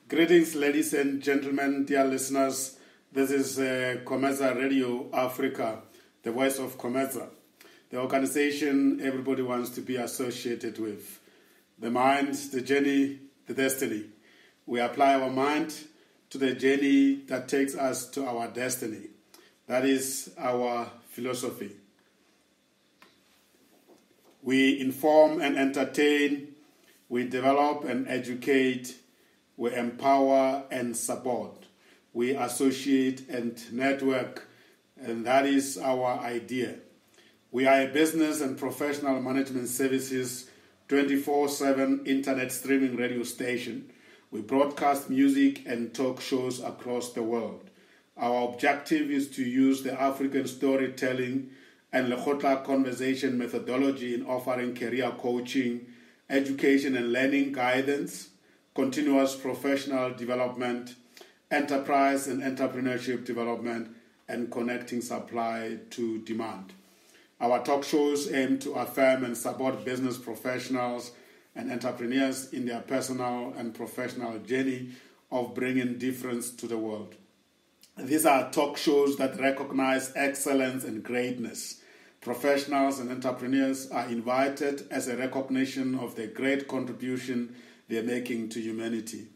Greetings, ladies and gentlemen, dear listeners. This is Comeza Radio Africa, the voice of Comeza, the organization everybody wants to be associated with. The mind, the journey, the destiny. We apply our mind to the journey that takes us to our destiny. That is our philosophy. We inform and entertain, we develop and educate, we empower and support. We associate and network, and that is our idea. We are a business and professional management services 24/7 internet streaming radio station. We broadcast music and talk shows across the world. Our objective is to use the African storytelling and Lekgotla conversation methodology in offering career coaching, education and learning guidance, continuous professional development, enterprise and entrepreneurship development, and connecting supply to demand. Our talk shows aim to affirm and support business professionals and entrepreneurs in their personal and professional journey of bringing difference to the world. These are talk shows that recognize excellence and greatness. Professionals and entrepreneurs are invited as a recognition of the great contribution they are making to humanity.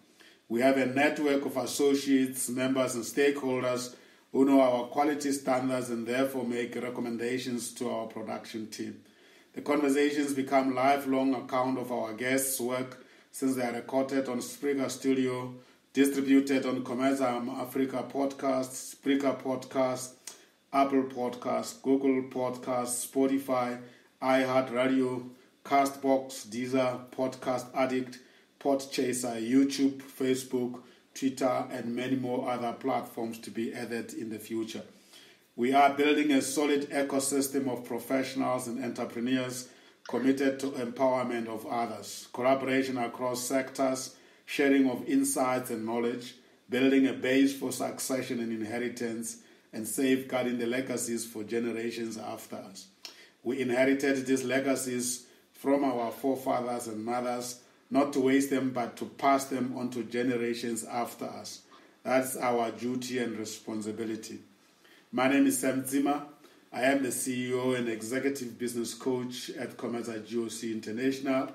We have a network of associates, members, and stakeholders who know our quality standards and therefore make recommendations to our production team. The conversations become lifelong account of our guests' work since they are recorded on Spreaker Studio, distributed on Comeza Africa Podcasts, Spreaker Podcasts, Apple Podcasts, Google Podcasts, Spotify, iHeartRadio, Castbox, Deezer, Podcast Addict, Podchaser, YouTube, Facebook, Twitter, and many more other platforms to be added in the future. We are building a solid ecosystem of professionals and entrepreneurs committed to empowerment of others, collaboration across sectors, sharing of insights and knowledge, building a base for succession and inheritance, and safeguarding the legacies for generations after us. We inherited these legacies from our forefathers and mothers, not to waste them, but to pass them on to generations after us. That's our duty and responsibility. My name is Tsima. I am the CEO and Executive Business Coach at Comeza GOC International.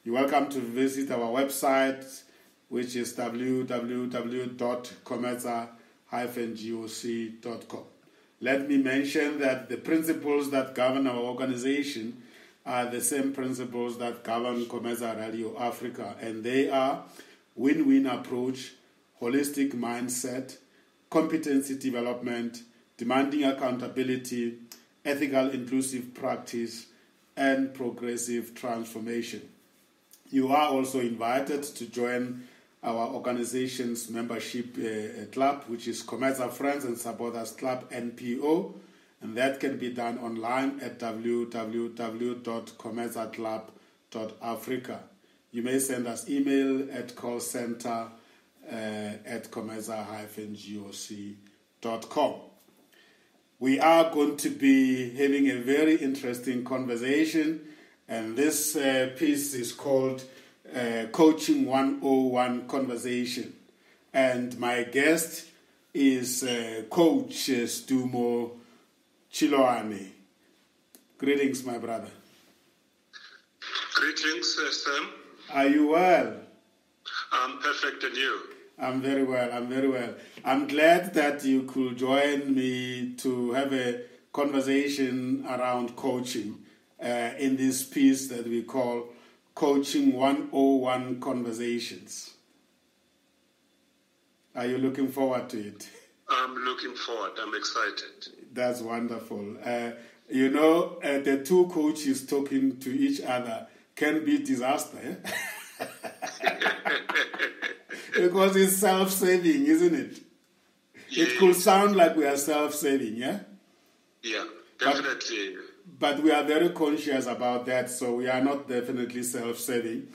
You're welcome to visit our website, which is www.comeza-goc.com. Let me mention that the principles that govern our organization are the same principles that govern Comeza Radio Africa, and they are win-win approach, holistic mindset, competency development, demanding accountability, ethical inclusive practice, and progressive transformation. You are also invited to join our organization's membership club, which is Comeza Friends and Supporters Club NPO, and that can be done online at www.comezaclub.africa. You may send us email at callcenter@comeza-goc.com. We are going to be having a very interesting conversation, and this piece is called Coaching 101 Conversation. And my guest is Coach Setumo Chiloane. Greetings, my brother. Greetings, Sam. Are you well? I'm perfect, and you? I'm very well. I'm glad that you could join me to have a conversation around coaching in this piece that we call Coaching 101 Conversations. Are you looking forward to it? I'm looking forward. I'm excited. That's wonderful. The two coaches talking to each other can be disaster. Eh? Because it's self-saving, isn't it? Yeah. It could sound like we are self-saving, yeah? Yeah, definitely. But we are very conscious about that, so we are not definitely self-saving.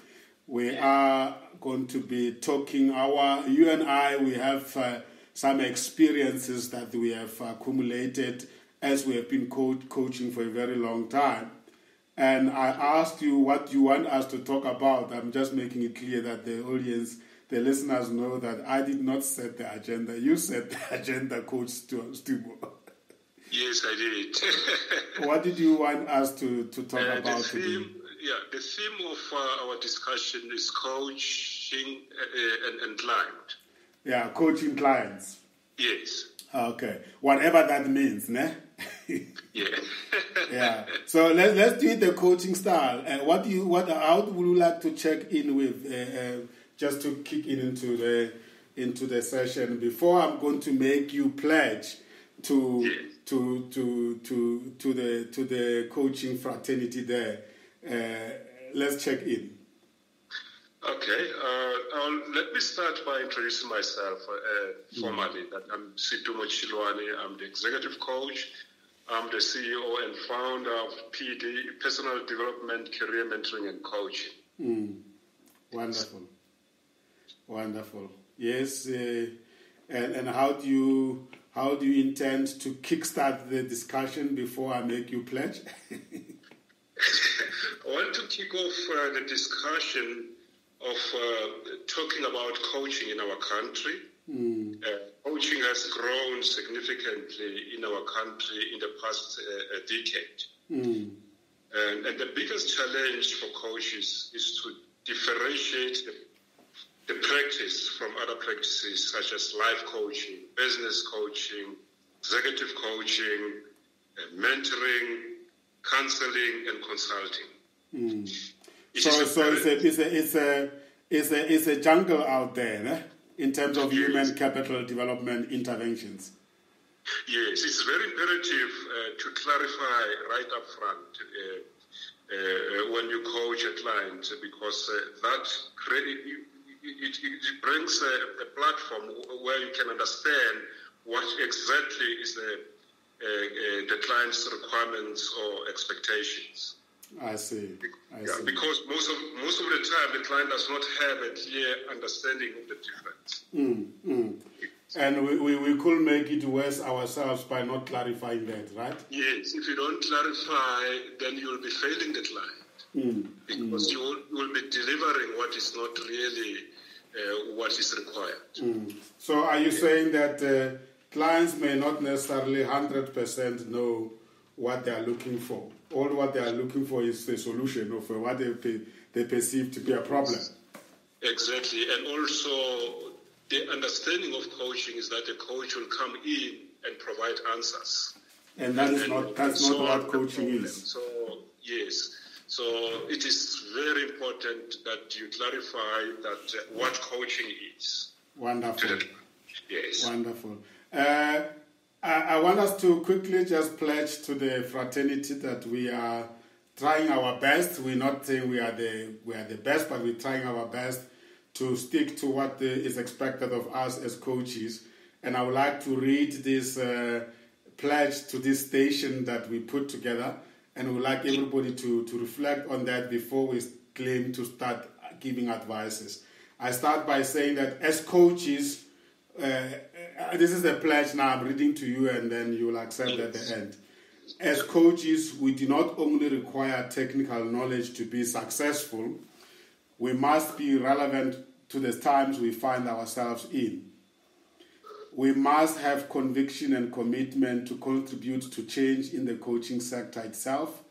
We are going to be talking, you and I, we have some experiences that we have accumulated as we have been coaching for a very long time. And I asked you what you want us to talk about. I'm just making it clear that the audience the listeners know that I did not set the agenda. You set the agenda, Coach Setumo. Yes, I did. What did you want us to talk about today? The theme of our discussion is coaching and client. Yeah, coaching clients. Yes. Okay, whatever that means, ne? Yeah. Yeah. So let's do it the coaching style. How would you like to check in with just to kick in into the session before I'm going to make you pledge to the coaching fraternity there. Let's check in. Okay. Let me start by introducing myself formally. That I'm Setumo Chiloane. I'm the executive coach. I'm the CEO and founder of PD, Personal Development, Career Mentoring and Coaching. Wonderful. Yes. And how do you intend to kickstart the discussion before I make you pledge? I want to kick off the discussion of talking about coaching in our country. Coaching has grown significantly in our country in the past decade. And the biggest challenge for coaches is to differentiate the practice from other practices such as life coaching, business coaching, executive coaching, mentoring, counseling, and consulting. It's a jungle out there, né? In terms of human capital development interventions. Yes, it's very imperative to clarify right up front when you coach a client, because it brings a platform where you can understand what exactly is the client's requirements or expectations. I see. Because most of the time the client does not have a clear understanding of the difference. And we could make it worse ourselves by not clarifying that, right? Yes, if you don't clarify, then you will be failing the client. Because you will be delivering what is not really what is required. So are you saying that clients may not necessarily 100% know what they are looking for? All what they are looking for is the solution of what they perceive to be a problem. Exactly. And also, the understanding of coaching is that the coach will come in and provide answers. And that's not what coaching is. So, yes. So it is very important that you clarify that what coaching is. Wonderful. Yes. Wonderful. I want us to quickly just pledge to the fraternity that we are trying our best. We're not saying we are the best, but we're trying our best to stick to what is expected of us as coaches. And I would like to read this pledge to this station that we put together, and we would like everybody to reflect on that before we claim to start giving advices. I start by saying that as coaches, this is a pledge now I'm reading to you, and then you will accept at the end. As coaches, we do not only require technical knowledge to be successful, we must be relevant to the times we find ourselves in. We must have conviction and commitment to contribute to change in the coaching sector itself.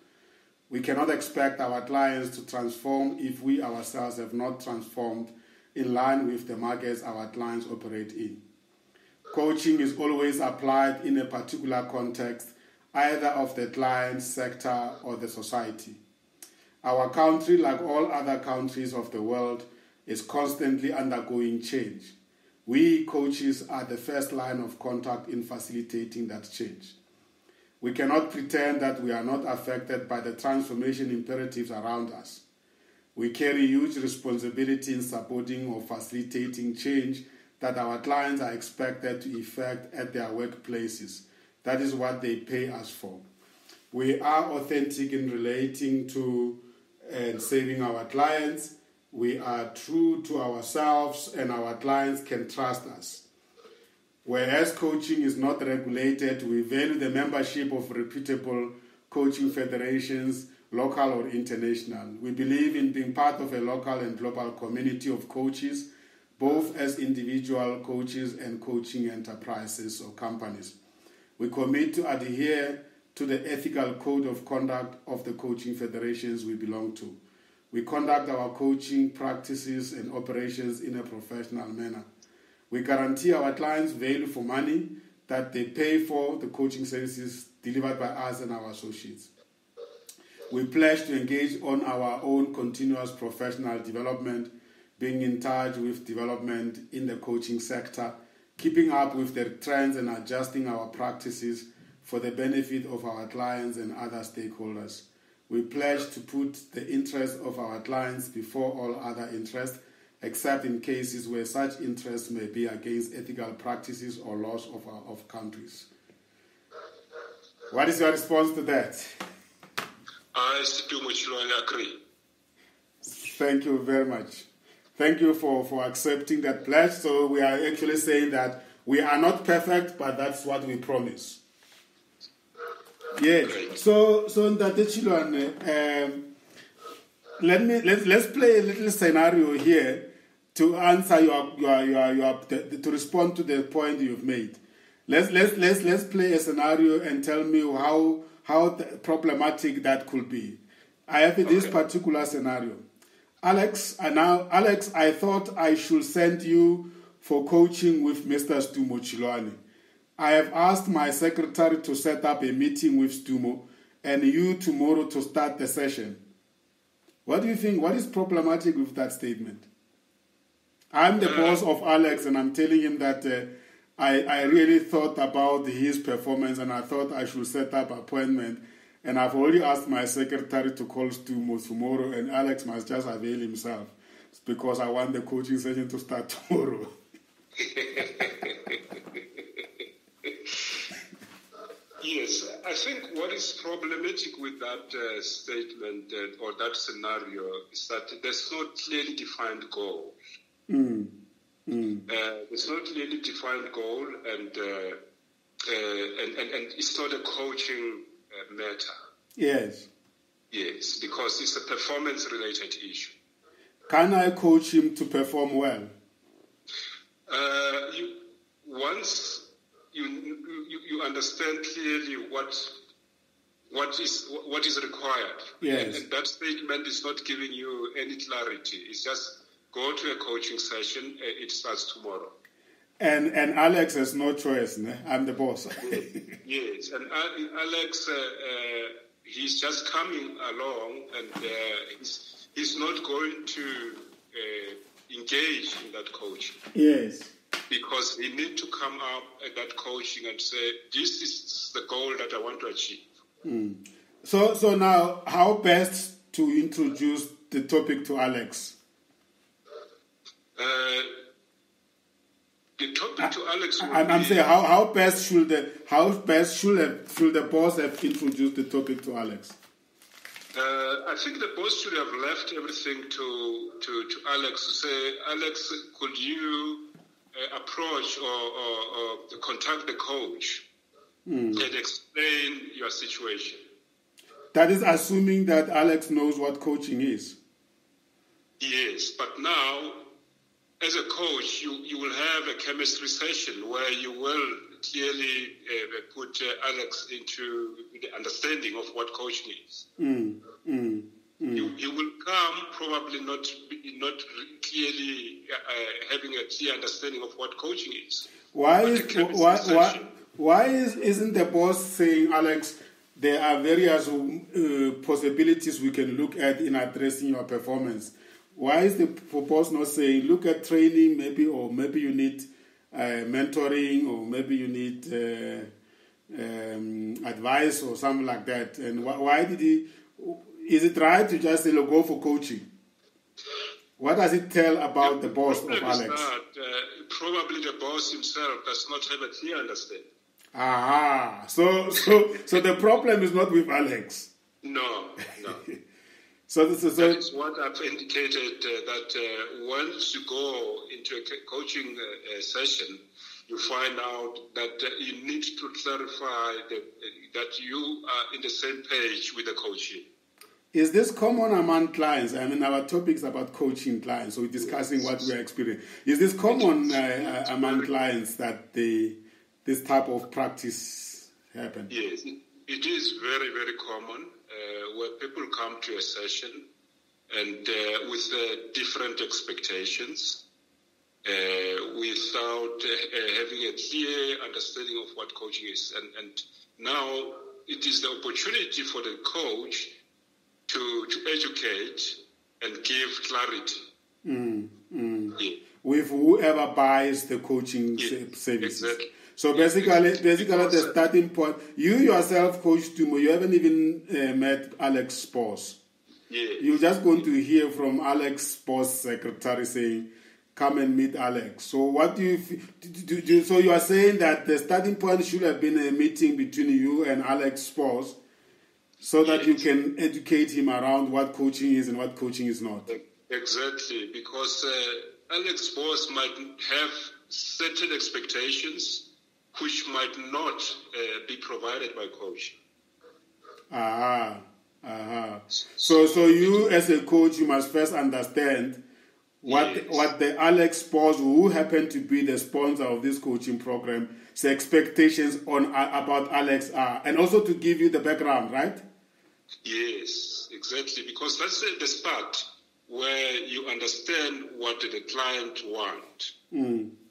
We cannot expect our clients to transform if we ourselves have not transformed in line with the markets our clients operate in. Coaching is always applied in a particular context, either of the client, sector, or the society. Our country, like all other countries of the world, is constantly undergoing change. We coaches are the first line of contact in facilitating that change. We cannot pretend that we are not affected by the transformation imperatives around us. We carry huge responsibility in supporting or facilitating change that our clients are expected to effect at their workplaces. That is what they pay us for. We are authentic in relating to and saving our clients. We are true to ourselves, and our clients can trust us. Whereas coaching is not regulated, we value the membership of reputable coaching federations, local or international. We believe in being part of a local and global community of coaches both as individual coaches and coaching enterprises or companies. We commit to adhere to the ethical code of conduct of the coaching federations we belong to. We conduct our coaching practices and operations in a professional manner. We guarantee our clients value for money that they pay for the coaching services delivered by us and our associates. We pledge to engage on our own continuous professional development, being in touch with development in the coaching sector, keeping up with the trends and adjusting our practices for the benefit of our clients and other stakeholders. We pledge to put the interests of our clients before all other interests, except in cases where such interests may be against ethical practices or laws of countries. What is your response to that? I, Setumo Chiloane, agree. Thank you very much. Thank you for accepting that pledge. So we are actually saying that we are not perfect, but that's what we promise. Yes. So Ntate Chiloane, let's play a little scenario here to answer to respond to the point you've made. Let's play a scenario and tell me how problematic that could be. I have this particular scenario. Alex, I thought I should send you for coaching with Mr. Setumo Chiloane. I have asked my secretary to set up a meeting with Setumo and you tomorrow to start the session. What do you think? What is problematic with that statement? I'm the boss of Alex and I'm telling him that I really thought about his performance and I thought I should set up an appointment. And I've already asked my secretary to call Setumo tomorrow and Alex must just avail himself because I want the coaching session to start tomorrow. Yes, I think what is problematic with that statement or that scenario is that there's no clearly defined goal. There's no clearly defined goal, and it's not a coaching matter. Yes. Yes, because it's a performance-related issue. Can I coach him to perform well? Once you understand clearly what is required, yes. And that statement is not giving you any clarity. It's just go to a coaching session. It starts tomorrow. And Alex has no choice. Ne? I'm the boss. Yes, and Alex, he's just coming along, and he's not going to engage in that coaching. Yes. Because he needs to come up at that coaching and say, this is the goal that I want to achieve. So now, how best to introduce the topic to Alex? The topic to Alex. I'm saying how best should the boss have introduced the topic to Alex? I think the boss should have left everything to Alex to say, Alex, could you approach or contact the coach and explain your situation? That is assuming that Alex knows what coaching is. Yes, but now, as a coach, you will have a chemistry session where you will clearly put Alex into the understanding of what coaching is. You will come probably not clearly having a clear understanding of what coaching is. Why isn't the boss saying, Alex, there are various possibilities we can look at in addressing your performance? Why is the boss not saying, look at training maybe, or maybe you need mentoring, or maybe you need advice or something like that? And why did he... Is it right to just say, look, go for coaching? What does it tell about the boss of Alex? Probably the boss himself does not have a clear understanding. So the problem is not with Alex. No. So that is what I've indicated, that once you go into a coaching session, you find out that you need to clarify that you are in the same page with the coaching. Is this common among clients? I mean, our topic is about coaching clients, so we're discussing what we are experiencing. Is this common among clients that this type of practice happen? Yes, it is very, very common where people come to a session and with different expectations, without having a clear understanding of what coaching is. And now it is the opportunity for the coach to educate and give clarity. Yeah. With whoever buys the coaching services. Exactly. So basically the starting point, you yourself, Coach Setumo, you haven't even met Alex Sposs. Yeah. You're just going to hear from Alex Sposs' secretary saying, come and meet Alex. So what do you so you are saying that the starting point should have been a meeting between you and Alex Sposs so that you can educate him around what coaching is and what coaching is not. Exactly, because Alex Sposs might have certain expectations which might not be provided by coaching. So you as a coach, you must first understand what the Alex Sposs, who happened to be the sponsor of this coaching program, the expectations about Alex are, and also to give you the background, right? Yes, exactly, because that's the start where you understand what the client want.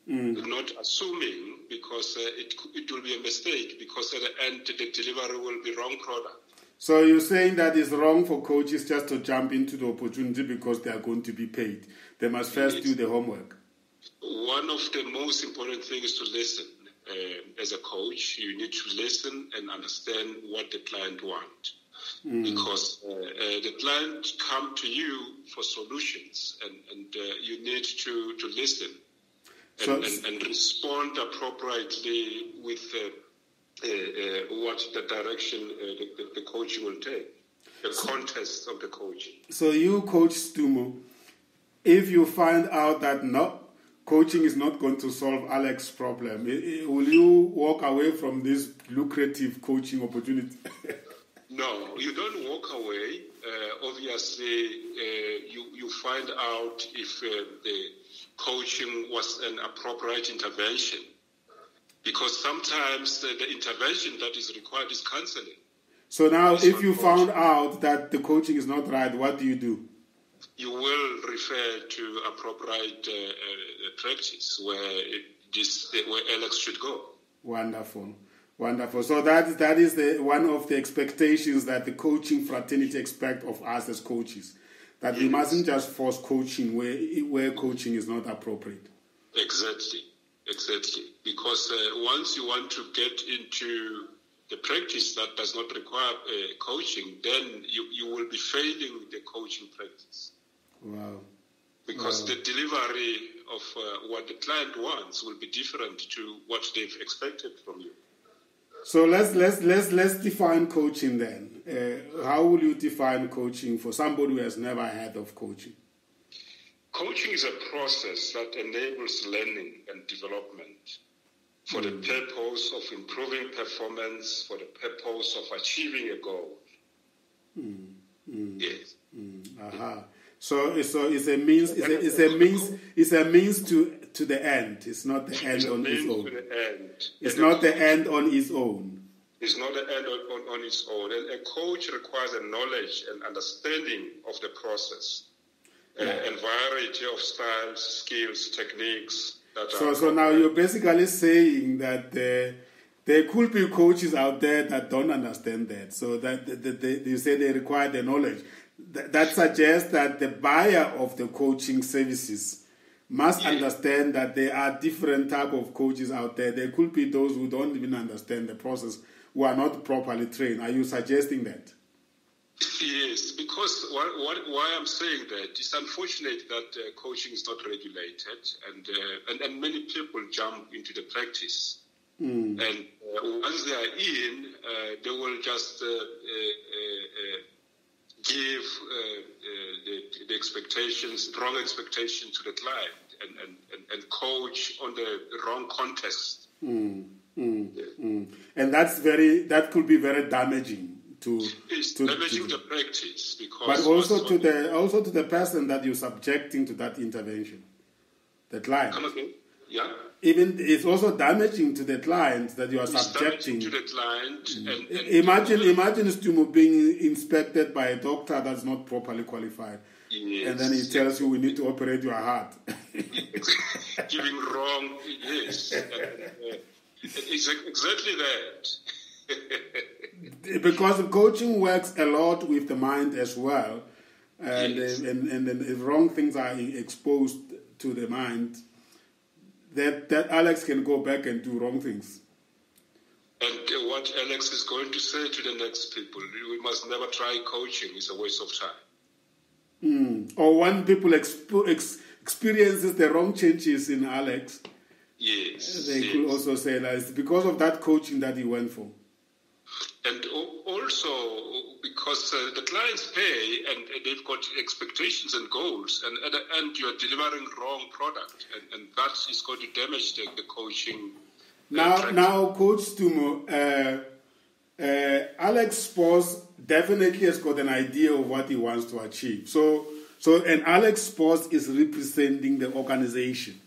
Not assuming, because it will be a mistake, because at the end the delivery will be wrong product. So you're saying that it's wrong for coaches just to jump into the opportunity because they are going to be paid. They must first do the homework. One of the most important things is to listen. As a coach, you need to listen and understand what the client wants. Because the client come to you for solutions, and you need to listen and respond appropriately with what the direction the coaching will take, the context of the coaching. So you, Coach Setumo, if you find out that coaching is not going to solve Alex's problem, will you walk away from this lucrative coaching opportunity? No, you don't walk away. Obviously, you find out if the coaching was an appropriate intervention. Because sometimes the intervention that is required is counseling. So now, if you found out that the coaching is not right, what do? You will refer to appropriate practice where Alex should go. Wonderful. So that is one of the expectations that the coaching fraternity expect of us as coaches. That we mustn't just force coaching where coaching is not appropriate. Exactly. Because once you want to get into the practice that does not require coaching, then you will be failing the coaching practice. Wow. Because the delivery of what the client wants will be different to what they've expected from you. So let's define coaching then. How will you define coaching for somebody who has never heard of coaching? Coaching is a process that enables learning and development for the purpose of improving performance, for the purpose of achieving a goal. Yes. So it's a means. It's a means to the end. It's not the end on its own. It's not the end on its own. It's not the end on its own. And a coach requires a knowledge and understanding of the process. And variety of styles, skills, techniques. So now you're basically saying that there could be coaches out there that don't understand that. So that you say they require the knowledge. That suggests that the buyer of the coaching services must understand that there are different type of coaches out there. There could be those who don't even understand the process, who are not properly trained. Are you suggesting that? Yes, because why I'm saying that, it's unfortunate that coaching is not regulated, and many people jump into the practice. And once they are in, they will just give the expectations, wrong expectations to the client, and coach on the wrong context. And that could be very damaging It's damaging the practice, because but also to the person that you're subjecting to that intervention, the client. Come again? Yeah. Even it's also damaging to the client that you are subjecting to the client. And imagine Setumo being inspected by a doctor that's not properly qualified, yes, and then he tells you we need to operate your heart. Giving wrong, yes. It's exactly that. Because coaching works a lot with the mind as well, and Yes. and if wrong things are exposed to the mind, that Alex can go back and do wrong things. And what Alex is going to say to the next people, we must never try coaching, it's a waste of time. Or when people experiences the wrong changes in Alex, Yes. they could also say that it's because of that coaching that he went for. And also because the clients pay and they've got expectations and goals, and at the end you are delivering wrong product, and that is going to damage the coaching. Now, Coach Setumo, Alex Sports definitely has got an idea of what he wants to achieve. So and Alex Sports is representing the organization.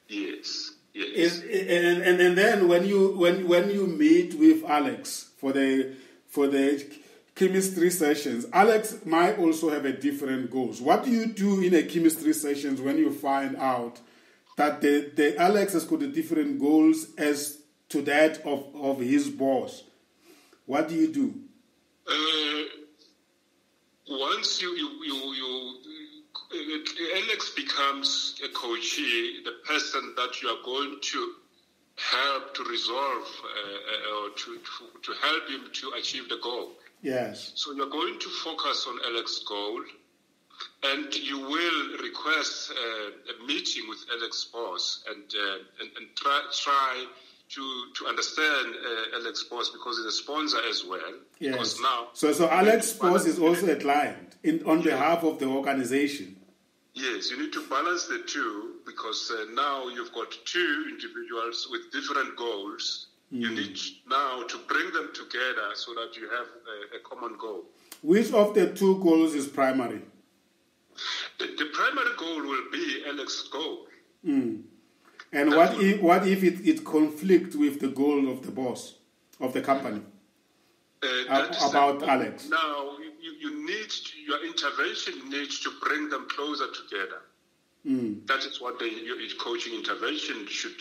Yes. And then when you meet with Alex for the chemistry sessions, Alex might also have a different goals. What do you do in a chemistry sessions when you find out that the Alex has got the different goals as to that of his boss? What do you do? Once Alex becomes a coachee, the person that you are going to help to resolve or to help him to achieve the goal. Yes. So you're going to focus on Alex's goal, and you will request a meeting with Alex's boss and try to understand Alex's boss, because he's a sponsor as well. Yes. Because now, so Alex's boss is also a client on behalf of the organization. Yes, you need to balance the two, because now you've got two individuals with different goals. You need now to bring them together so that you have a common goal. Which of the two goals is primary? The primary goal will be Alex's goal. And what if it conflicts with the goal of the boss, of the company? About Alex. Now, you need your intervention needs to bring them closer together. That is what your coaching intervention should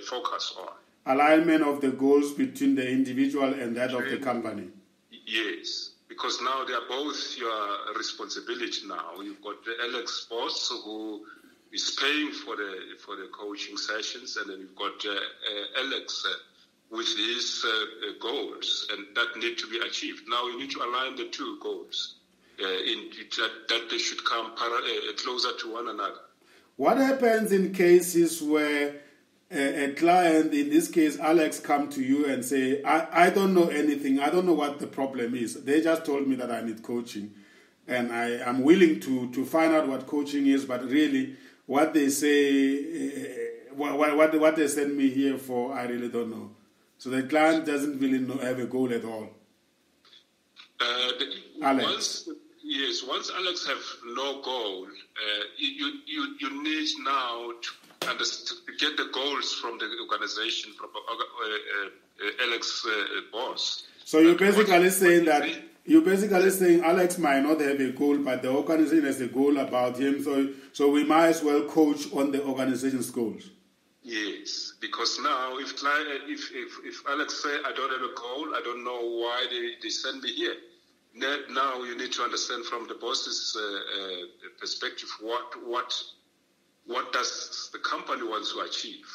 focus on. Alignment of the goals between the individual and that of the company. Yes, because now they are both your responsibility. Now you've got the Alex boss who is paying for the coaching sessions, and then you've got Alex with his goals, and that need to be achieved. Now you need to align the two goals that they should come closer to one another. What happens in cases where a client, in this case Alex, come to you and say, I don't know anything, I don't know what the problem is. They just told me that I need coaching, and I'm willing to find out what coaching is, but really what they say, what they send me here for, I really don't know. So the client doesn't really have a goal at all. Alex. Once Alex have no goal, you need now to get the goals from the organization, from Alex boss. So you're basically saying Alex might not have a goal, but the organization has a goal about him. So we might as well coach on the organization's goals. Yes, because now if Alex say I don't have a goal, I don't know why they send me here. Now you need to understand from the boss's perspective what does the company want to achieve.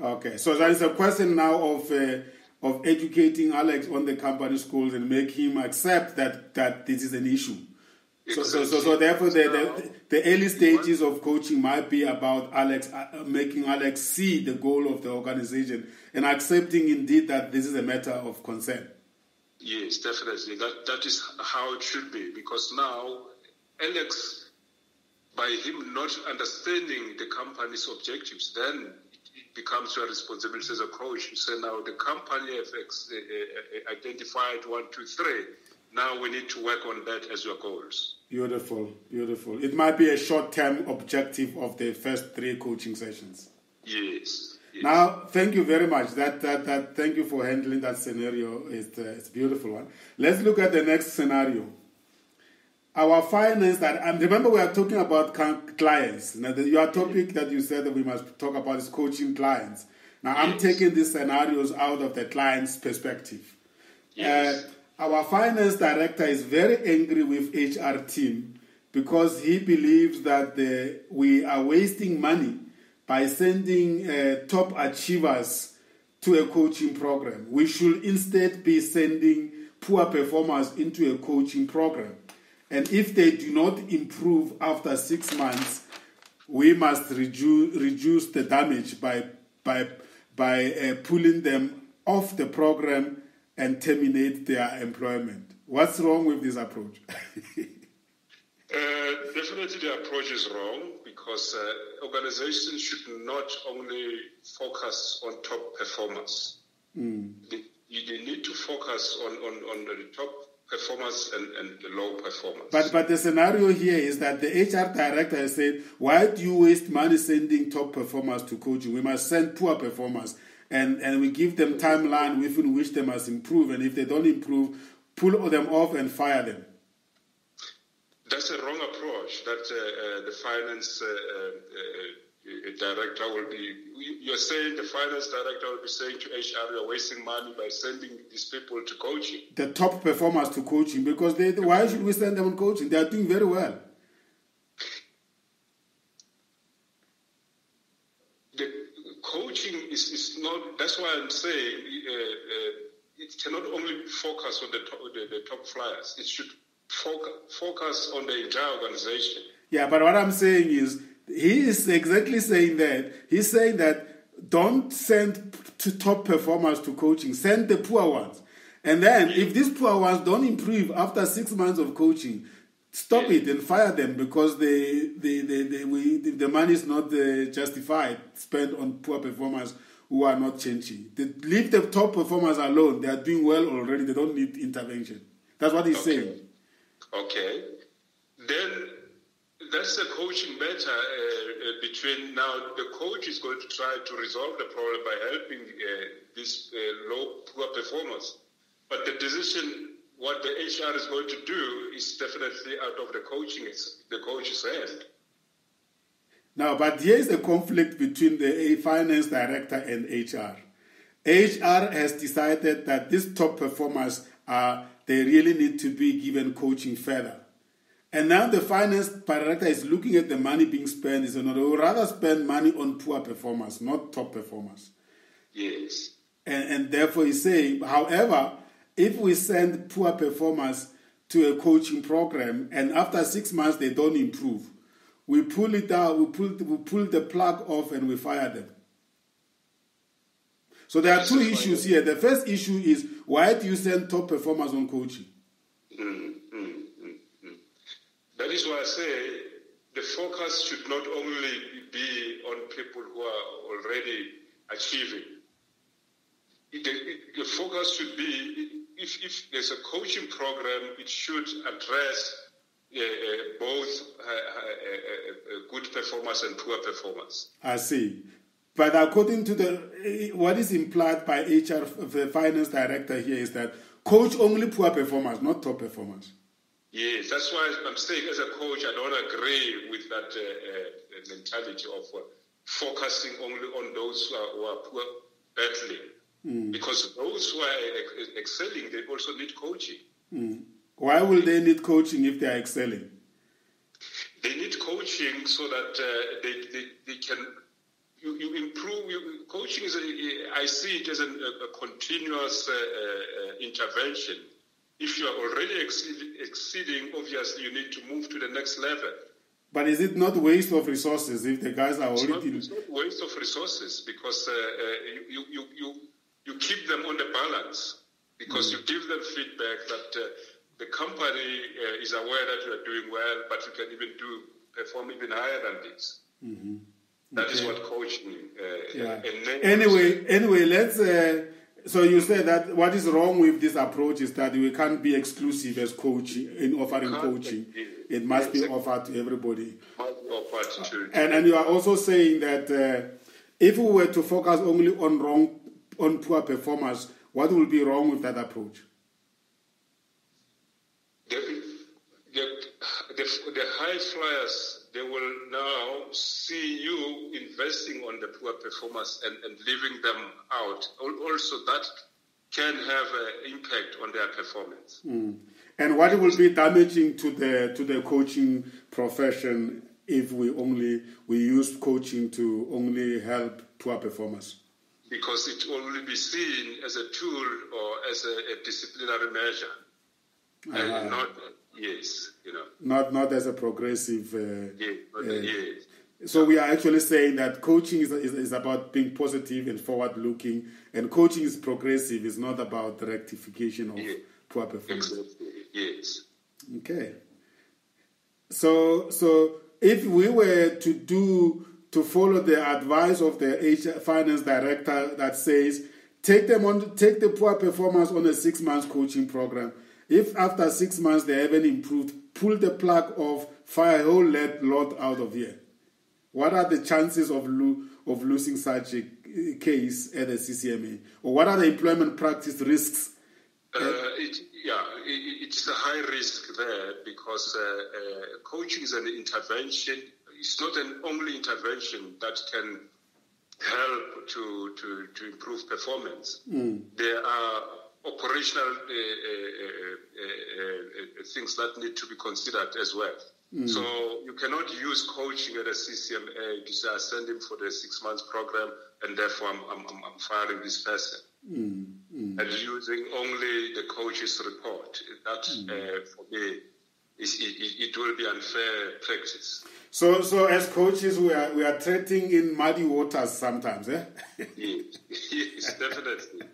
Okay, so there is a question now of educating Alex on the company's goals and make him accept that this is an issue. Exactly. So therefore the early stages of coaching might be about Alex, making Alex see the goal of the organization and accepting indeed that this is a matter of concern. Yes, definitely. That is how it should be, because now Alex, by him not understanding the company's objectives, then becomes your responsibility as a coach. You say, now the company have identified 1, 2, 3. Now we need to work on that as your goals. Beautiful, beautiful. It might be a short-term objective of the first 3 coaching sessions. Yes. Now, thank you very much. Thank you for handling that scenario. It's a beautiful one. Let's look at the next scenario. Our finance and remember we are talking about clients. Now, your topic that you said that we must talk about is coaching clients. Now, I'm taking these scenarios out of the client's perspective. Yes. Our finance director is very angry with HR team because he believes that we are wasting money by sending top achievers to a coaching program. We should instead be sending poor performers into a coaching program. And if they do not improve after 6 months, we must reduce the damage by pulling them off the program and terminate their employment. What's wrong with this approach? Definitely the approach is wrong because organizations should not only focus on top performers. They need to focus on the top performers and the low performers. But the scenario here is that the HR director has said, why do you waste money sending top performers to coaching? We must send poor performers. And we give them timeline within which they must improve. And if they don't improve, pull them off and fire them. That's a wrong approach that the finance director will be... You're saying the finance director will be saying to HR, you're wasting money by sending these people to coaching. The top performers to coaching, because why should we send them on coaching? They are doing very well. The coaching is not... That's why I'm saying it cannot only focus on the top flyers. It should focus on the entire organization. Yeah, but what I'm saying is, he is exactly saying that. He's saying that don't send top performers to coaching, send the poor ones. And then if these poor ones don't improve after 6 months of coaching, stop it and fire them because the money is not justified spent on poor performers who are not changing. Leave the top performers alone. They are doing well already. They don't need intervention. That's what he's saying. Okay. Then that's the coaching matter between now. The coach is going to try to resolve the problem by helping these poor performers. But the decision, what the HR is going to do, is definitely out of the coach's hand. Now, but here is a conflict between the finance director and HR. HR has decided that these top performers they really need to be given coaching further. And now the finance director is looking at the money being spent. He said, no, they would rather spend money on poor performers, not top performers. Yes. And therefore he's saying, however, if we send poor performers to a coaching program and after 6 months they don't improve, we pull it out, we pull the plug off and we fire them. So there are two issues here. The first issue is, why do you send top performers on coaching? That is why I say the focus should not only be on people who are already achieving. The focus should be, if there's a coaching program, it should address both good performers and poor performers. I see. But according to what is implied by HR, the finance director here, is that coach only poor performers, not top performers. Yes, that's why I'm saying as a coach, I don't agree with that mentality of focusing only on those who are poor battling. Because those who are excelling, they also need coaching. Why will they need coaching if they are excelling? They need coaching so that they can... You improve. Coaching is I see it as a continuous intervention. If you are already exceeding, obviously you need to move to the next level. But is it not waste of resources if the guys are already... It's not waste of resources because you keep them on the balance because you give them feedback that the company is aware that you are doing well, but you can even perform even higher than this. That is what coaching. Anyway, let's. So you said that what is wrong with this approach is that we can't be exclusive as coaching in offering coaching. It must be offered to everybody. And you are also saying that if we were to focus only on poor performers, what will be wrong with that approach? The high flyers, they will now see you investing on the poor performers and leaving them out. Also, that can have an impact on their performance. And what will be damaging to the coaching profession if we use coaching to only help poor performers? Because it will only be seen as a tool or as a disciplinary measure, and not. Yes, not as a progressive. So we are actually saying that coaching is about being positive and forward-looking, and coaching is progressive. It's not about the rectification of poor performance. Exactly. Yes. Okay. So if we were to follow the advice of the finance director that says take the poor performers on a 6-month coaching program. If after 6 months they haven't improved, pull the plug off, fire a whole lot out of here. What are the chances of losing such a case at the CCMA? Or what are the employment practice risks? It's a high risk there because coaching is an intervention. It's not an only intervention that can help to improve performance. There are operational things that need to be considered as well. So you cannot use coaching at a CCMA to say, I send him for the 6 months program and therefore I'm firing this person. And using only the coach's report. That, for me, it will be unfair practice. So as coaches, we are treading in muddy waters sometimes, eh? Yes, definitely,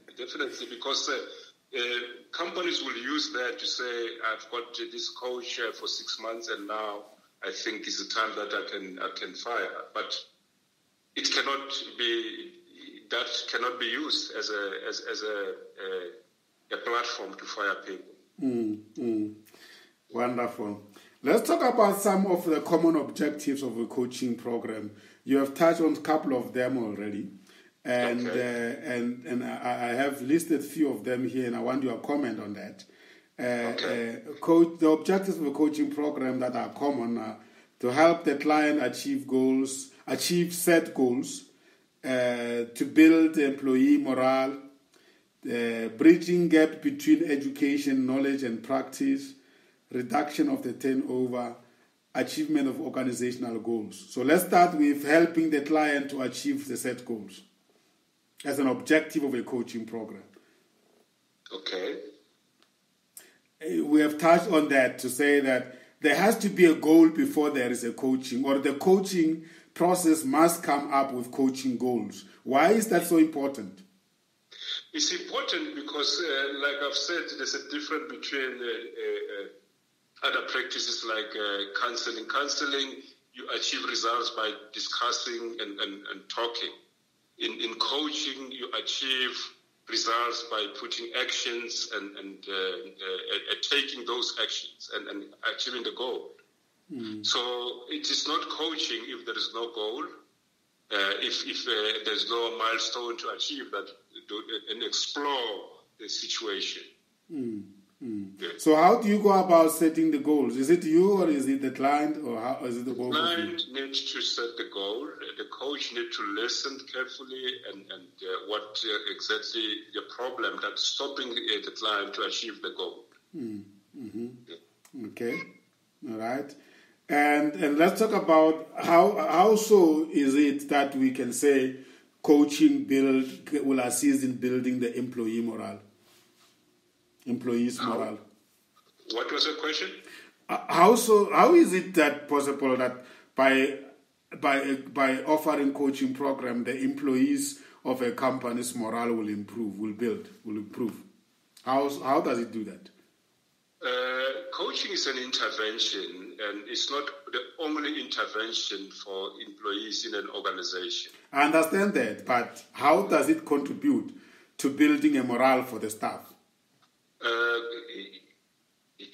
because companies will use that to say, I've got this coach for 6 months, and now I think it's the time that I can fire. But it cannot be. That cannot be used as a platform to fire people. Wonderful. Let's talk about some of the common objectives of a coaching program. You have touched on a couple of them already, and I have listed a few of them here, and I want your comment on that. The objectives of a coaching program that are common are to help the client achieve set goals, to build employee morale, bridging gap between education, knowledge, and practice, reduction of the turnover, achievement of organizational goals. So let's start with helping the client to achieve the set goals as an objective of a coaching program. Okay. We have touched on that to say that there has to be a goal before there is a coaching, or the coaching process must come up with coaching goals. Why is that so important? It's important because, like I've said, there's a difference between other practices like counseling. Counseling, you achieve results by discussing and talking. In coaching, you achieve results by putting actions and taking those actions and achieving the goal. So it is not coaching if there is no goal, if there's no milestone to achieve that and explore the situation. Yeah. So how do you go about setting the goals? Is it you or is it the client, or how is it the both of you? The client needs to set the goal. The coach needs to listen carefully and what exactly the problem that's stopping the client to achieve the goal. Okay, all right. And let's talk about how so is it that we can say coaching will assist in building the employees' morale. What was the question? How is it that possible that by offering coaching program, the employees of a company's morale will improve? How does it do that? Coaching is an intervention and it's not the only intervention for employees in an organization. I understand that, but how does it contribute to building a morale for the staff?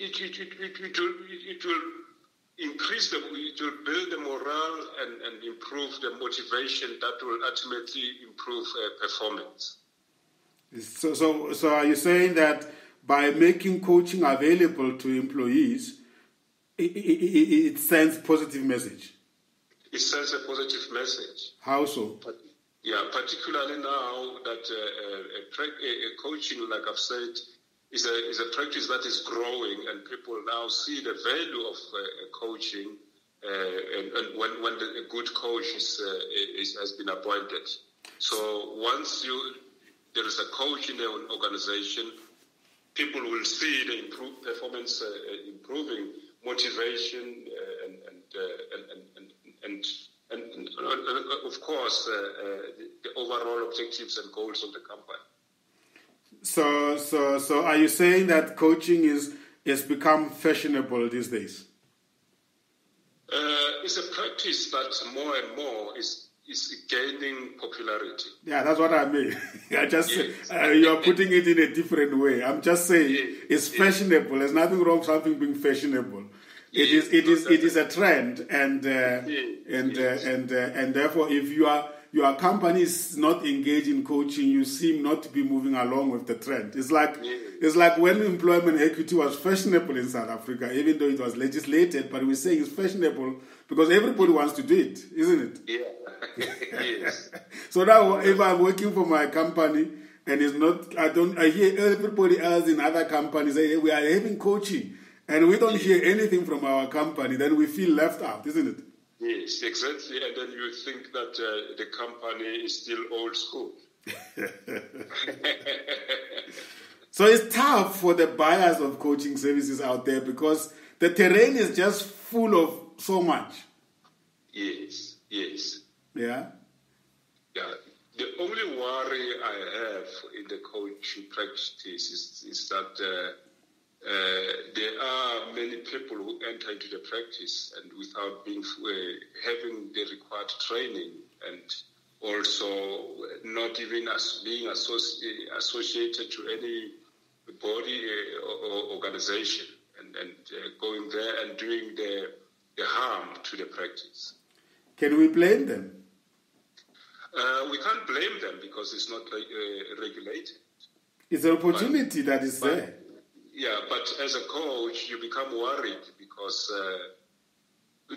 It will increase it will build the morale and improve the motivation that will ultimately improve performance. So are you saying that by making coaching available to employees, it sends positive message? It sends a positive message. How so? Yeah, particularly now that coaching, like I've said, is a practice that is growing, and people now see the value of coaching, and when a good coach has been appointed. So once there is a coach in an organization, people will see the performance improving, motivation, and of course the overall objectives and goals of the company. So are you saying that coaching is become fashionable these days? It's a practice that more and more is gaining popularity. Yeah, that's what I mean. I just you're putting it in a different way. I'm just saying it's fashionable. There's nothing wrong with something being fashionable. It is a trend, and therefore, if your company is not engaged in coaching, you seem not to be moving along with the trend. It's like when employment equity was fashionable in South Africa, even though it was legislated, but we say it's fashionable because everybody wants to do it, isn't it? Yeah. Yes. So now, if I'm working for my company and it's not, I hear everybody else in other companies say, hey, we are having coaching, and we don't hear anything from our company, then we feel left out, isn't it? Yes, exactly. And then you think that the company is still old school. So it's tough for the buyers of coaching services out there because the terrain is just full of so much. Yes. Yeah? Yeah. The only worry I have in the coaching practice is that there are many people who enter into the practice and without having the required training, and also not even being associated to any body or organization, and going there and doing the harm to the practice. Can we blame them? We can't blame them because it's not regulated. It's an opportunity that is there. Yeah, but as a coach, you become worried because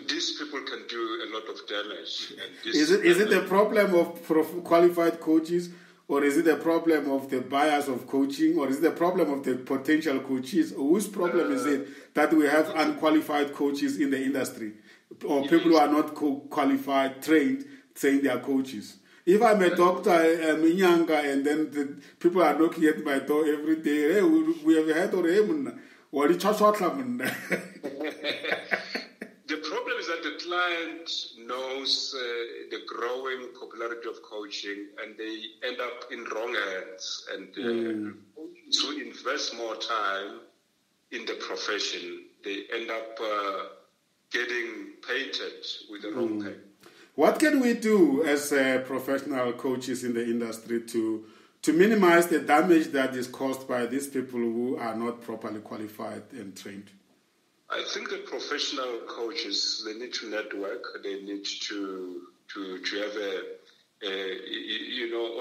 these people can do a lot of damage. And is it a problem of qualified coaches, or is it a problem of the buyers of coaching, or is it a problem of the potential coaches? Whose problem is it that we have unqualified coaches in the industry, or people who are not qualified, trained, saying they are coaches? If I'm a doctor, I'm younger, and then the people are knocking at my door every day, hey, we have had or what is the problem is that the client knows the growing popularity of coaching, and they end up in wrong hands, and so invest more time in the profession, they end up getting painted with the wrong paint. What can we do as professional coaches in the industry to minimize the damage that is caused by these people who are not properly qualified and trained? I think the professional coaches, they need to network. They need to have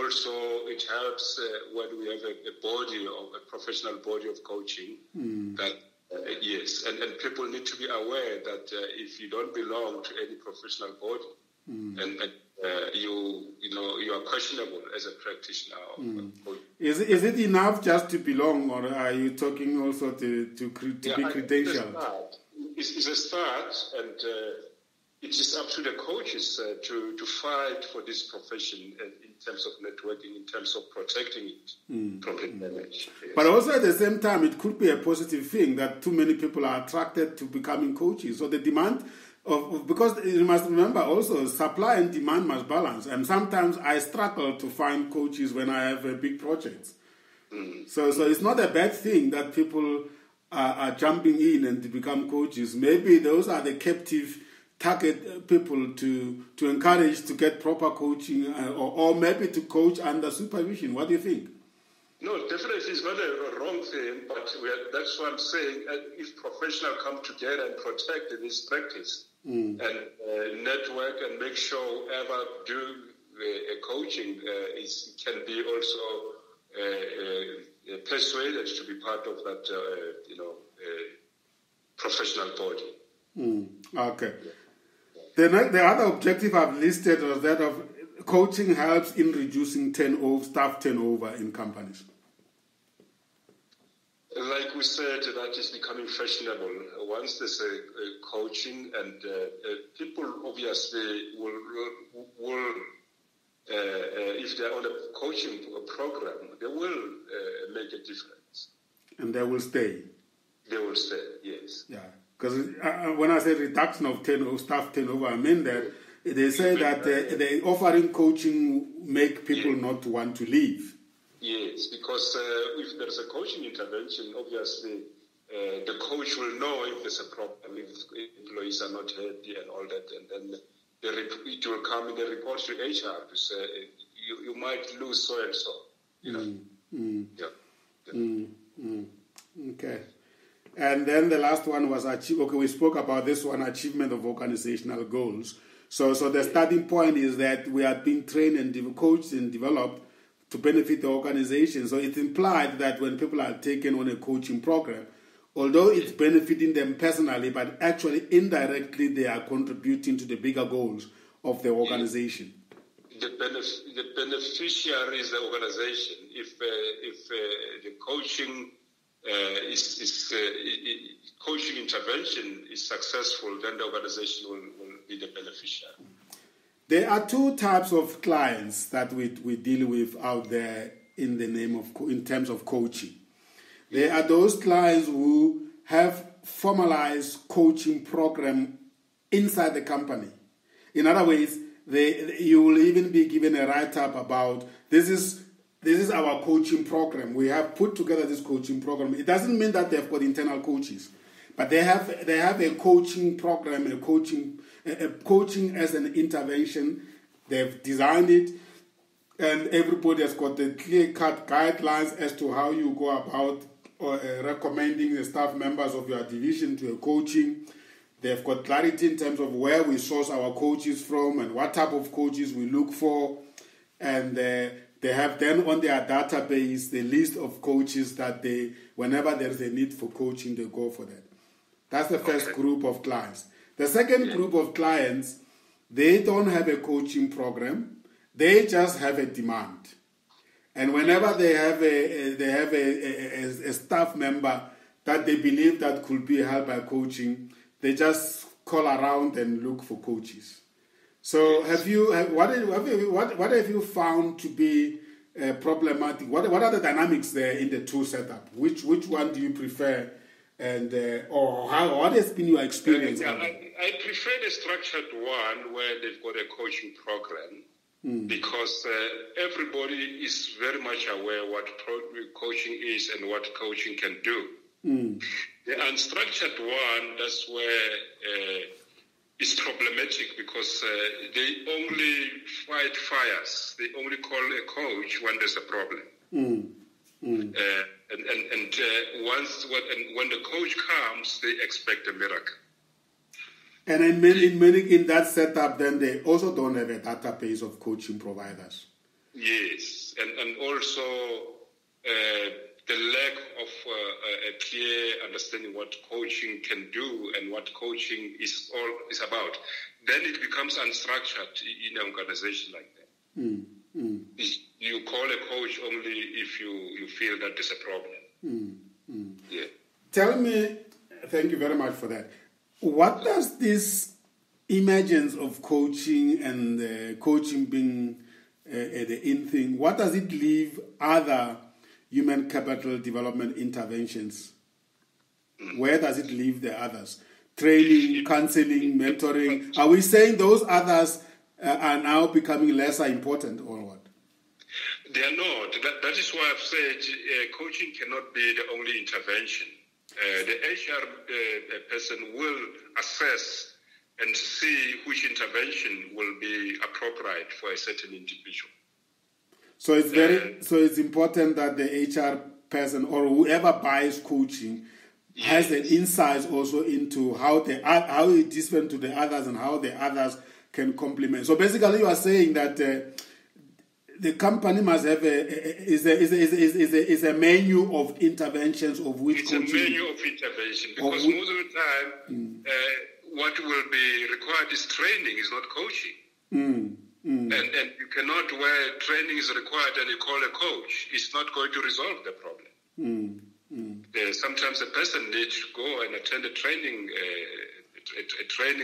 also it helps when we have a professional body of coaching that. Yes, and people need to be aware that if you don't belong to any professional body, and you are questionable as a practitioner. Is it enough just to belong, or are you talking also to be credentialed? It's a start, and it is up to the coaches to fight for this profession in terms of networking, in terms of protecting it from the damage. Yes. But also at the same time, it could be a positive thing that too many people are attracted to becoming coaches. So the demand because you must remember also, supply and demand must balance. And sometimes I struggle to find coaches when I have big projects. So it's not a bad thing that people are jumping in and to become coaches, maybe those are the captive target people to encourage to get proper coaching or maybe to coach under supervision. What do you think? No, definitely it's not a wrong thing, but that's what I'm saying. If professionals come together and protect this practice and network and make sure whoever do coaching can be also persuaded to be part of that, professional body. Okay. The other objective I've listed was that of coaching helps in reducing staff turnover in companies. Like we said, that is becoming fashionable. Once there's a coaching, and people obviously will if they're on a coaching program, they will make a difference. And they will stay. They will stay, yes. Yeah, because when I say reduction of staff turnover, I mean that they say that the offering coaching make people not want to leave. Yes, because if there's a coaching intervention, obviously the coach will know if there's a problem, if employees are not happy and all that, and then it will come in the report to HR to say you might lose so and so. Okay. And then the last one was we spoke about this one, achievement of organizational goals. So the starting point is that we are being trained and coached and developed to benefit the organization. So it's implied that when people are taken on a coaching program, although it's benefiting them personally, but actually indirectly they are contributing to the bigger goals of the organization. The beneficiary is the organization. If the coaching coaching intervention is successful, then the organization will be the beneficiary. There are two types of clients that we deal with out there in terms of coaching. There are those clients who have formalized coaching program inside the company. In other words, you will even be given a write-up about this is our coaching program. We have put together this coaching program. It doesn't mean that they've got internal coaches, but they have a coaching program, a coaching as an intervention. They've designed it, and everybody has got the clear-cut guidelines as to how you go about recommending the staff members of your division to a coaching. They've got clarity in terms of where we source our coaches from and what type of coaches we look for. And they have then on their database the list of coaches that whenever there's a need for coaching, they go for that. That's the first group of clients. The second group of clients, they don't have a coaching program. They just have a demand. And whenever they have a staff member that they believe that could be helped by coaching, they just call around and look for coaches. So what have you found to be problematic? What are the dynamics there in the two setup? Which one do you prefer, and or what has been your experience? I prefer the structured one where they've got a coaching program. Because everybody is very much aware what coaching is and what coaching can do. The unstructured one, that's where it's problematic because they only fight fires. They only call a coach when there's a problem. And when the coach comes, they expect a miracle. And in that setup, then they also don't have a database of coaching providers. Yes, and also the lack of a clear understanding what coaching can do and what coaching is about. Then it becomes unstructured in an organization like that. You call a coach only if you feel that there's a problem. Yeah. Tell me, thank you very much for that. What does this emergence of coaching and coaching being the in thing, what does it leave other human capital development interventions? Where does it leave the others? Training, counseling, mentoring. Are we saying those others are now becoming lesser important or what? They are not. That is why I've said coaching cannot be the only intervention. The HR person will assess and see which intervention will be appropriate for a certain individual. So it's important that the HR person or whoever buys coaching has an insight also into how it is different to the others and how the others can complement. So basically, you are saying that the company must have a menu of interventions of which it's coaching. It's a menu of intervention because most of the time, what will be required is training, is not coaching. And you cannot, where training is required and you call a coach, it's not going to resolve the problem. Sometimes a person needs to go and attend a training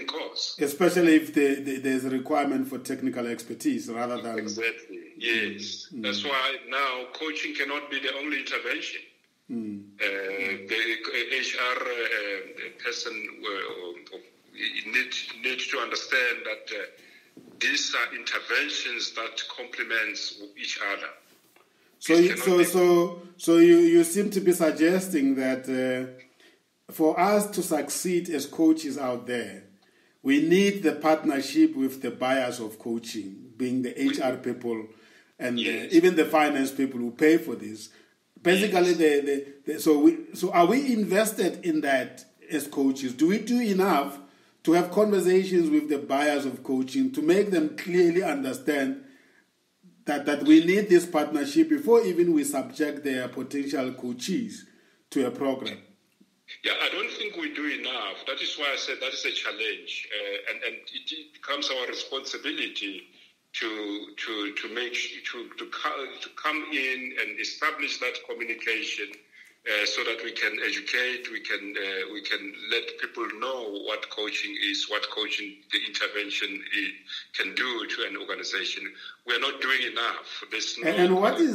course. Especially if there's a requirement for technical expertise rather than... Exactly, yes. That's why now coaching cannot be the only intervention. The HR person needs to understand that these are interventions that complements each other. So you seem to be suggesting that for us to succeed as coaches out there, we need the partnership with the buyers of coaching, being the HR people and even the finance people who pay for this. Basically, so are we invested in that as coaches? Do we do enough to have conversations with the buyers of coaching to make them clearly understand that we need this partnership before even we subject their potential coaches to a program? Yeah, I don't think we do enough. That is why I said that is a challenge, and it becomes our responsibility to come in and establish that communication, so that we can educate, we can let people know what coaching is, what coaching the intervention can do to an organization. We are not doing enough.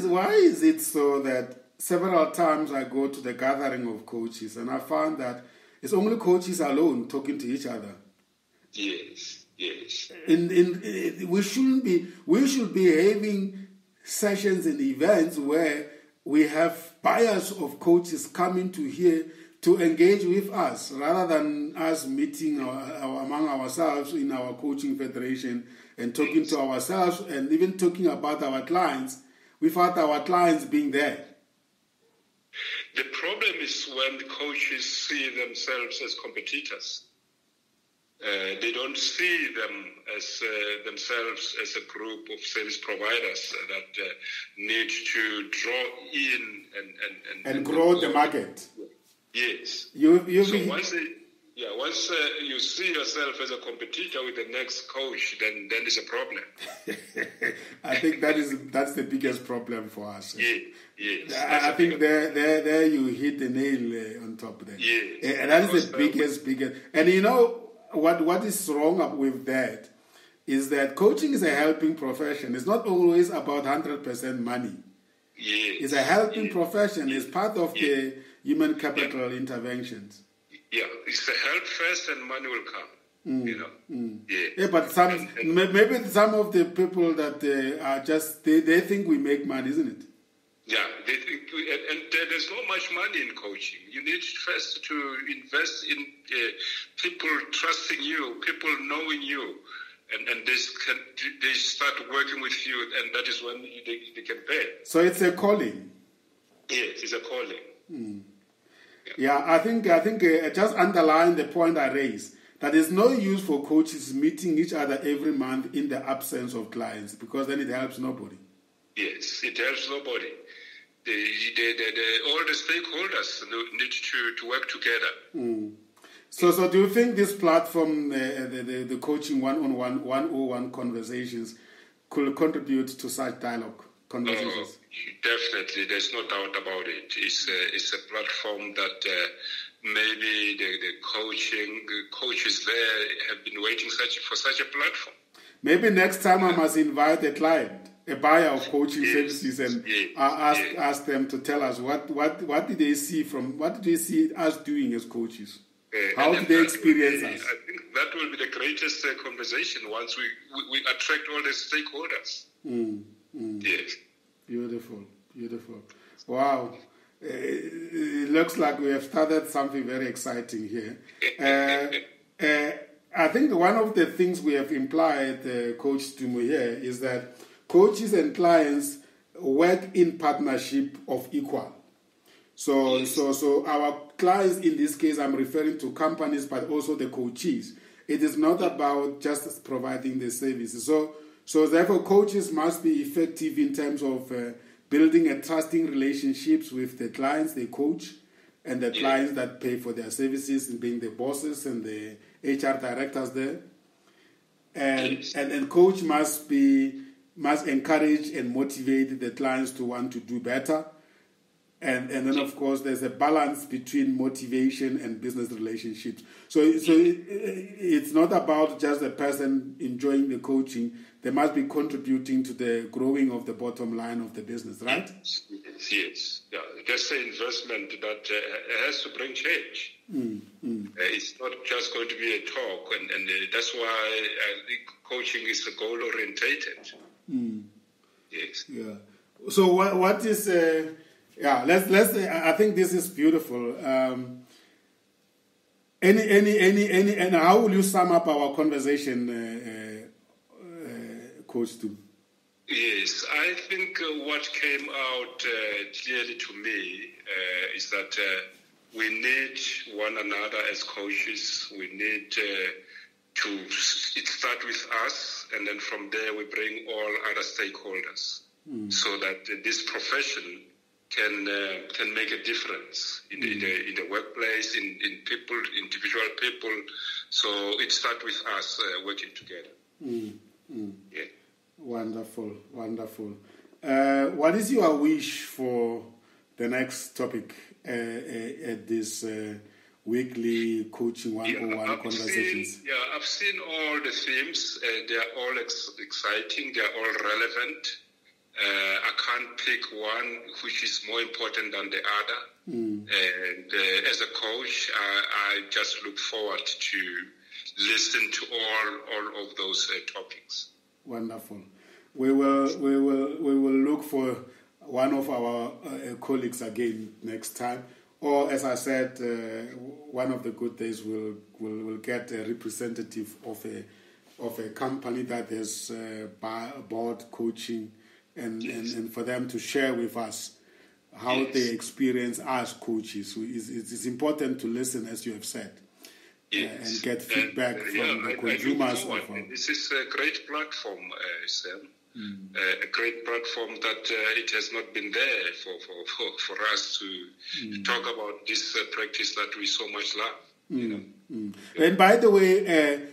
Why is it so that several times I go to the gathering of coaches and I found that it's only coaches alone talking to each other? Yes. We should be having sessions and events where we have buyers of coaches coming to here to engage with us, rather than us meeting among ourselves in our coaching federation and talking to ourselves and even talking about our clients without our clients being there. The problem is when the coaches see themselves as competitors. They don't see themselves as a group of service providers that need to draw in and grow the market. Yes. Once you see yourself as a competitor with the next coach, then it's a problem. I think that's the biggest problem for us. Yes. I think there you hit the nail on top there. Yes. And that is the biggest. And you know what is wrong with that is that coaching is a helping profession. It's not always about 100% money. Yes. It's a helping profession. It's part of the human capital interventions. Yeah, it's the help first and money will come. Yeah, but maybe some of the people that are just, they think we make money, isn't it? Yeah, they think, and there's not much money in coaching. You need first to invest in people trusting you, people knowing you, and they start working with you, and that is when they can pay. So it's a calling. Yes, it's a calling. Yeah, I think just underline the point I raised, that there's no use for coaches meeting each other every month in the absence of clients, because then it helps nobody. Yes, it helps nobody. All the stakeholders need to work together. So do you think this platform, the coaching one-on-one, 101 conversations, could contribute to such dialogue conversations? Definitely, there's no doubt about it. It's a platform that maybe the coaches there have been waiting for such a platform. Maybe next time I must invite a client, a buyer of coaching services, and ask them to tell us what did they see us doing as coaches? How did they experience us? I think that will be the greatest conversation once we attract all the stakeholders. Yes. Beautiful. Wow. It looks like we have started something very exciting here. I think one of the things we have implied, Coach Setumo, here is that coaches and clients work in partnership of equal. So our clients, in this case, I'm referring to companies, but also the coaches. It is not about just providing the services. So therefore, coaches must be effective in terms of building a trusting relationships with the clients they coach and the clients that pay for their services, and being the bosses and the HR directors there. And coach must encourage and motivate the clients to want to do better. And then, of course, there's a balance between motivation and business relationships. So it's not about just the person enjoying the coaching. They must be contributing to the growing of the bottom line of the business, right? Yes. Yeah. Just the investment that has to bring change. It's not just going to be a talk, and that's why I think coaching is goal-orientated. Yes. Yeah. So what is... let's. I think this is beautiful. And how will you sum up our conversation, Coach Setumo? Yes, I think what came out clearly to me is that we need one another as coaches. We need to start with us, and then from there we bring all other stakeholders, so that this profession can make a difference in the workplace, in people, individual people. So it starts with us working together. Yeah. Wonderful. What is your wish for the next topic at this weekly coaching 101 conversations? I've seen all the themes. They are all exciting. They are all relevant. I can't pick one which is more important than the other. And as a coach, I just look forward to listen to all of those topics. Wonderful. We will look for one of our colleagues again next time. Or, as I said, one of the good days we'll get a representative of a company that has bought coaching. And for them to share with us how they experience as coaches. It's important to listen, as you have said, and get feedback from the consumers. This is a great platform, Sam. A great platform that it has not been there for us to talk about this practice that we so much love. And by the way,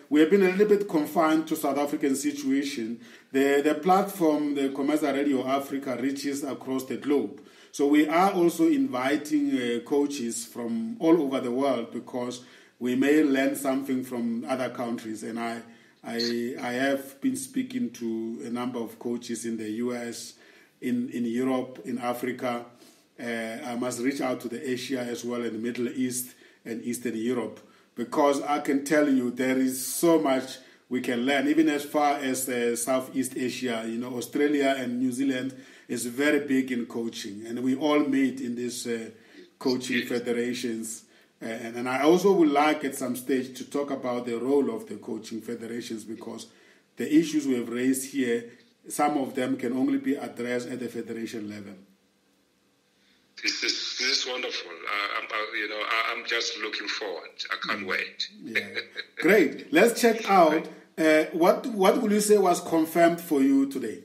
we have been a little bit confined to South African situation. The platform, the Commercial Radio Africa, reaches across the globe. So we are also inviting coaches from all over the world, because we may learn something from other countries. And I have been speaking to a number of coaches in the US, in Europe, in Africa. I must reach out to the Asia as well, and the Middle East and Eastern Europe, because I can tell you there is so much we can learn, even as far as Southeast Asia. Australia and New Zealand is very big in coaching, and we all meet in these coaching federations. And I also would like at some stage to talk about the role of the coaching federations, because the issues we have raised here, some of them can only be addressed at the federation level. This is wonderful. I'm just looking forward. I can't wait. Great. Let's check out what will you say was confirmed for you today?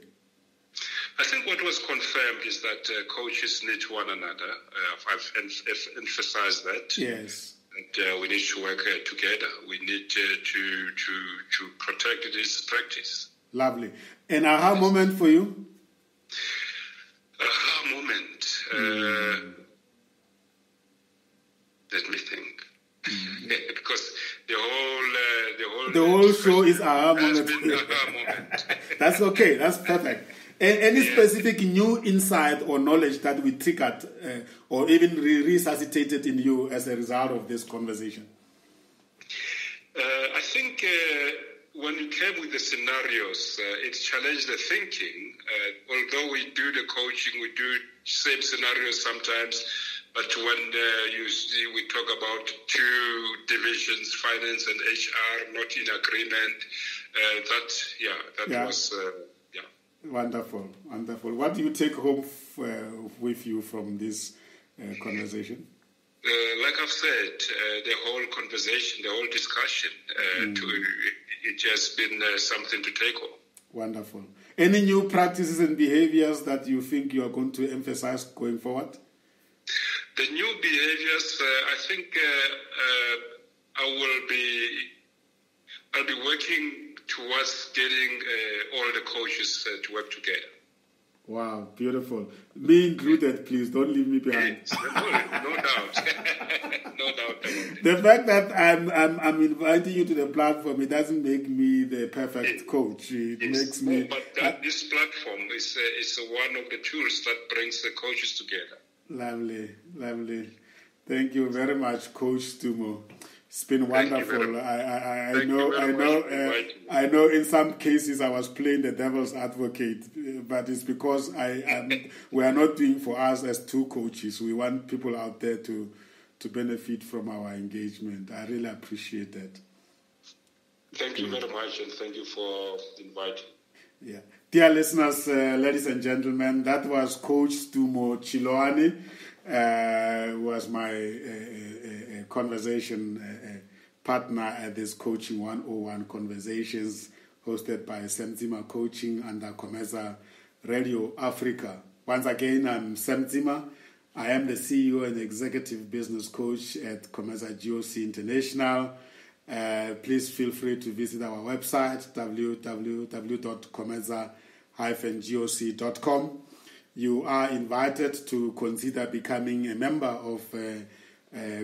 I think what was confirmed is that coaches need one another. I've emphasized that. Yes. And we need to work together. We need to protect this practice. Lovely. An aha moment for you? Aha moment. Let me think. Because the whole show is aha moment. That's okay. That's perfect. Any specific new insight or knowledge that we triggered or even resuscitated in you as a result of this conversation? I think when you came with the scenarios, it challenged the thinking. Although we do the coaching, we do same scenarios sometimes, But when we talk about two divisions, finance and HR, not in agreement, that was. Wonderful. What do you take home with you from this conversation? Like I've said, the whole conversation, the whole discussion, it has been something to take home. Wonderful. Any new practices and behaviors that you think you are going to emphasize going forward? The new behaviors, I think I'll be working towards getting all the coaches to work together. Wow, beautiful. Me included, please. Don't leave me behind. No doubt. No doubt about it. The fact that I'm inviting you to the platform, it doesn't make me the perfect coach. It makes me... But this platform is one of the tools that brings the coaches together. Lovely. Thank you very much, Coach Setumo. It's been wonderful. I know in some cases I was playing the devil's advocate, but it's because we are not doing for us as two coaches. We want people out there to benefit from our engagement. I really appreciate that. Thank you very much, and thank you for inviting. Yeah. Dear listeners, ladies and gentlemen, that was Coach Setumo Chiloane. Was my conversation partner at this Coaching 101 Conversations hosted by Tsima Coaching under Comesa Radio Africa. Once again, I'm Tsima. I am the CEO and Executive Business Coach at Comesa GOC International. Please feel free to visit our website, www.comesa-goc.com. You are invited to consider becoming a member of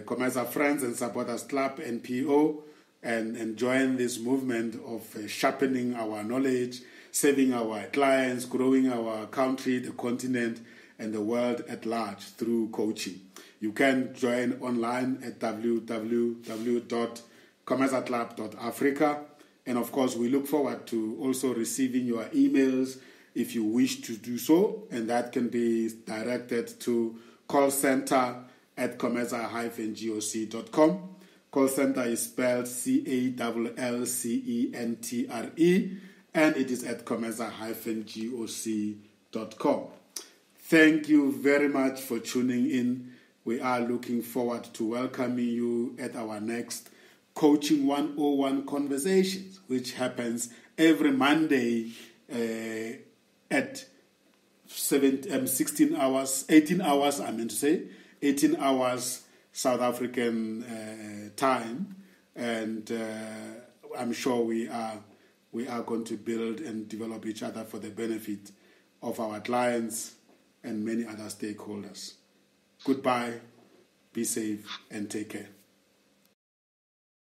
Comesa Friends and Supporters Club, NPO, and join this movement of sharpening our knowledge, serving our clients, growing our country, the continent, and the world at large through coaching. You can join online at www.comesaclub.africa. And of course, we look forward to also receiving your emails if you wish to do so, and that can be directed to call center at comesa-goc.com. Call center is spelled CALLCENTRE, and it is at comesa-goc.com. Thank you very much for tuning in. We are looking forward to welcoming you at our next Coaching 101 Conversations, which happens every Monday at 18 hours South African time, and I'm sure we are going to build and develop each other for the benefit of our clients and many other stakeholders. Goodbye, be safe, and take care.